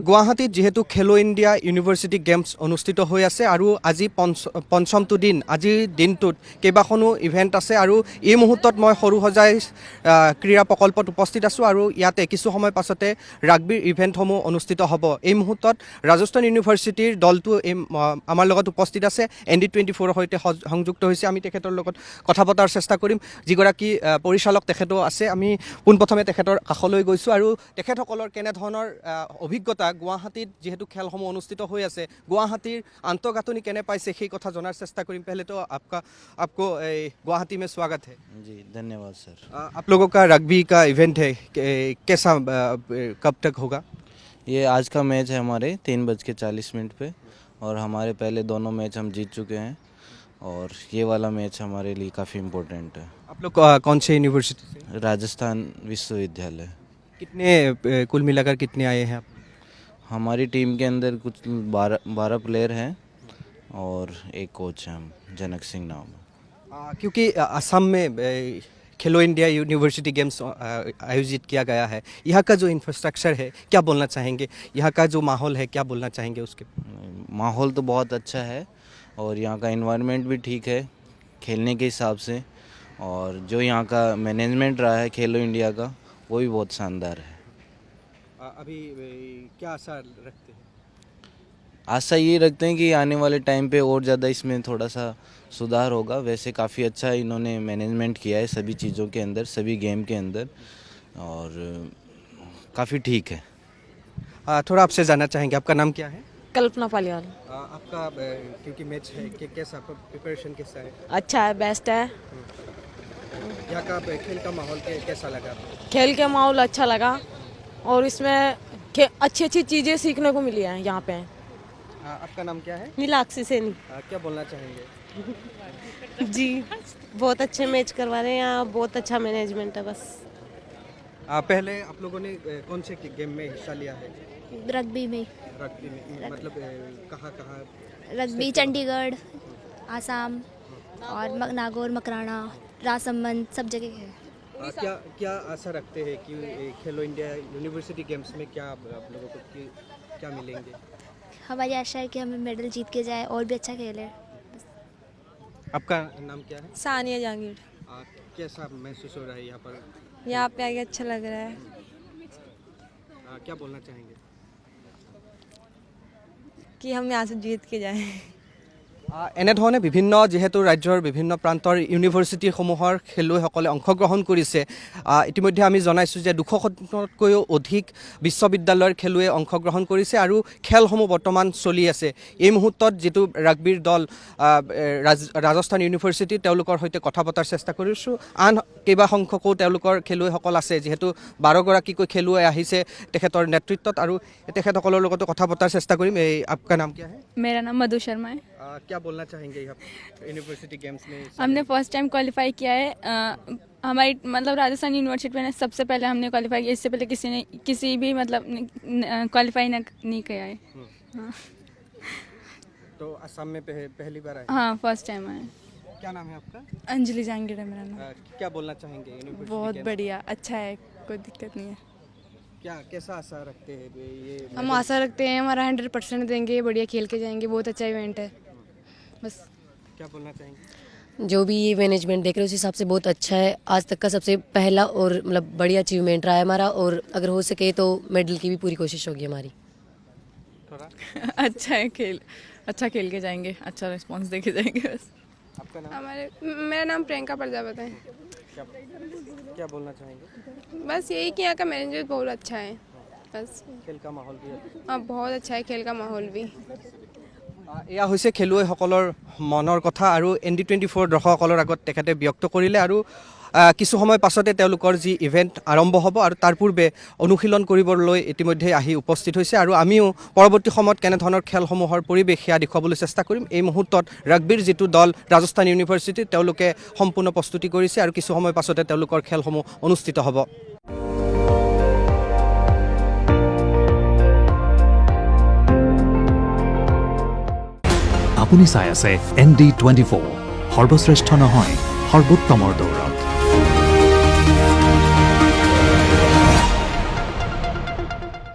গুৱাহাটীত যেহেতু খেলো ইণ্ডিয়া ইউনিভাৰ্চিটি গেমছ অনুষ্ঠিত হৈ আছে আৰু আজি পঞ্চমটো দিন আজিৰ দিনটোত কেইবাখনো ইভেণ্ট আছে আৰু এই মুহূৰ্তত মই সৰুসজাই ক্ৰীড়া প্ৰকল্পত উপস্থিত আছোঁ আৰু ইয়াতে কিছু সময় পাছতে ৰাগবীৰ ইভেণ্টসমূহ অনুষ্ঠিত হ'ব। এই মুহূৰ্তত ৰাজস্থান ইউনিভাৰ্চিটিৰ দলটো আমাৰ লগত উপস্থিত আছে, ND24ৰ সৈতে সংযুক্ত হৈছে। আমি তেখেতৰ লগত কথা পতাৰ চেষ্টা কৰিম। যিগৰাকী পৰিচালক তেখেতো আছে, আমি পোনপ্ৰথমে তেখেতৰ কাষলৈ গৈছোঁ আৰু তেখেতসকলৰ কেনেধৰণৰ অভিজ্ঞতা গুৱাহাটীত যেহেতু খেলসমূহ অনুষ্ঠিত হৈ আছে, গুৱাহাটীৰ আন্তঃগাঁথনি কেনে পাইছে সেই কথা জনাৰ চেষ্টা কৰিম। पहले तो आपको गुवाहाटी में स्वागत है। जी धन्यवाद सर। आप लोगों का रग्बी का इवेंट है, कैसा कब तक होगा? ये आज का मैच है हमारे 3:40 पे और हमारे पहले दोनों मैच हम जीत चुके हैं और ये वाला मैच हमारे लिए काफ़ी इम्पोर्टेंट है। आप लोग कौन से यूनिवर्सिटी से? राजस्थान विश्वविद्यालय। कितने कुल मिलाकर कितने आए हैं आप? हमारी टीम के अंदर कुछ 12 प्लेयर हैं और एक कोच हैं, हम जनक सिंह नाम है। क्योंकि असम में खेलो इंडिया यूनिवर्सिटी गेम्स आयोजित किया गया है, यहाँ का जो इंफ्रास्ट्रक्चर है क्या बोलना चाहेंगे? यहाँ का जो माहौल है क्या बोलना चाहेंगे उसके? माहौल तो बहुत अच्छा है और यहाँ का इन्वायरमेंट भी ठीक है खेलने के हिसाब से, और जो यहाँ का मैनेजमेंट रहा है खेलो इंडिया का वो भी बहुत शानदार है। अभी क्या आशा रखते हैं? आशा ये रखते हैं कि आने वाले टाइम पे और ज़्यादा इसमें थोड़ा सा सुधार होगा। वैसे काफ़ी अच्छा इन्होंने मैनेजमेंट किया है सभी चीज़ों के अंदर, सभी गेम के अंदर, और काफ़ी ठीक है। थोड़ा आपसे जानना चाहेंगे, आपका नाम क्या है? कल्पना पालिवाल। आपका क्योंकि मैच है कैसा प्रिपरेशन कैसा है? अच्छा है, बेस्ट है। यहाँ का खेल का माहौल कैसा लगा? खेल का माहौल अच्छा लगा और इसमें अच्छी अच्छी चीज़ें सीखने को मिली हैं यहाँ पे। आपका नाम क्या है? नीलाक्षी सैनी। क्या बोलना चाहेंगे? जी बहुत अच्छे मैच करवा रहे हैं यहाँ, बहुत अच्छा मैनेजमेंट है बस। पहले आप लोगों ने कौन से गेम में हिस्सा लिया है? रग्बी में। रग्बी में मतलब कहाँ? रग्बी चंडीगढ़, आसाम और नागौर, मकराना, राजसमंद सब जगह है। क्या आशा रखते हैं कि खेलो इंडिया यूनिवर्सिटी गेम्स में क्या आप लोगों को क्या मिलेंगे? हमारी आशा है कि हमें मेडल जीत के जाए और भी अच्छा खेले। आपका नाम क्या है? सानिया जहांगीर। कैसा महसूस हो रहा है यहाँ पर? यहाँ पे आके अच्छा लग रहा है। क्या बोलना चाहेंगे? कि हम यहाँ से जीत के जाएं। এনেধৰণে বিভিন্ন যেহেতু ৰাজ্যৰ বিভিন্ন প্ৰান্তৰ ইউনিভাৰ্চিটিসমূহৰ খেলুৱৈসকলে অংশগ্ৰহণ কৰিছে। ইতিমধ্যে আমি জনাইছোঁ যে 200খনতকৈও অধিক বিশ্ববিদ্যালয়ৰ খেলুৱৈয়ে অংশগ্ৰহণ কৰিছে আৰু খেলসমূহ বৰ্তমান চলি আছে। এই মুহূৰ্তত যিটো ৰাগবীৰ দল ৰাজস্থান ইউনিভাৰ্চিটি, তেওঁলোকৰ সৈতে কথা পতাৰ চেষ্টা কৰিছোঁ। আন কেইবাসংখ্যকো তেওঁলোকৰ খেলুৱৈসকল আছে, যিহেতু 12গৰাকীকৈ খেলুৱৈ আহিছে তেখেতৰ নেতৃত্বত, আৰু তেখেতসকলৰ লগতো কথা পতাৰ চেষ্টা কৰিম। आपका नाम क्या है? मेरा नाम मधु शर्मा है। क्या बोलना चाहेंगे यहाँ यूनिवर्सिटी गेम्स में? हमने फर्स्ट टाइम क्वालिफाई किया है। हमारी मतलब राजस्थान यूनिवर्सिटी में सबसे पहले हमने क्वालिफाई किया, इससे पहले किसी ने किसी भी मतलब क्वालिफाई नहीं किया है। हाँ। तो असम में पहली बार आए? हाँ, फर्स्ट टाइम आए। क्या नाम है आपका? अंजलि जहांगीर है मेरा नाम। क्या बोलना चाहेंगे यूनिवर्सिटी? बहुत बढ़िया, अच्छा है, कोई दिक्कत नहीं है। कैसा आशा रखते हैं ये? हम आशा रखते हैं हमारा 100% देंगे, बढ़िया खेल के जाएंगे, बहुत अच्छा इवेंट है बस। क्या बोलना चाहेंगे? जो भी ये मैनेजमेंट देख रहे हैं उस हिसाब से बहुत अच्छा है। आज तक का सबसे पहला और मतलब बढ़िया अचीवमेंट रहा है हमारा, और अगर हो सके तो मेडल की भी पूरी कोशिश होगी हमारी। अच्छा है खेल, अच्छा खेल के जाएंगे, अच्छा रिस्पॉन्स दे के जाएंगे बस। आपका नाम? मेरा नाम प्रियंका प्रजापति है। क्या बोलना चाहेंगे? बस यही कि यहाँ का मैनेजमेंट बहुत अच्छा है बस। खेल का माहौल भी हाँ बहुत अच्छा है, खेल का माहौल भी। এয়া হৈছে খেলুৱৈসকলৰ মনৰ কথা, আৰু ND24 দৰ্শকসকলৰ আগত তেখেতে ব্যক্ত কৰিলে। আৰু কিছু সময় পাছতে তেওঁলোকৰ যি ইভেণ্ট আৰম্ভ হ'ব, আৰু তাৰ পূৰ্বে অনুশীলন কৰিবলৈ ইতিমধ্যে আহি উপস্থিত হৈছে, আৰু আমিও পৰৱৰ্তী সময়ত কেনেধৰণৰ খেলসমূহৰ পৰিৱেশ সেয়া দেখুৱাবলৈ চেষ্টা কৰিম। এই মুহূৰ্তত ৰাগবীৰ যিটো দল ৰাজস্থান ইউনিভাৰ্চিটি, তেওঁলোকে সম্পূৰ্ণ প্ৰস্তুতি কৰিছে আৰু কিছু সময় পাছতে তেওঁলোকৰ খেলসমূহ অনুষ্ঠিত হ'ব। আপুনি চাই আছে ND24, সৰ্বশ্ৰেষ্ঠ নহয় সৰ্বোত্তমৰ দৌৰত।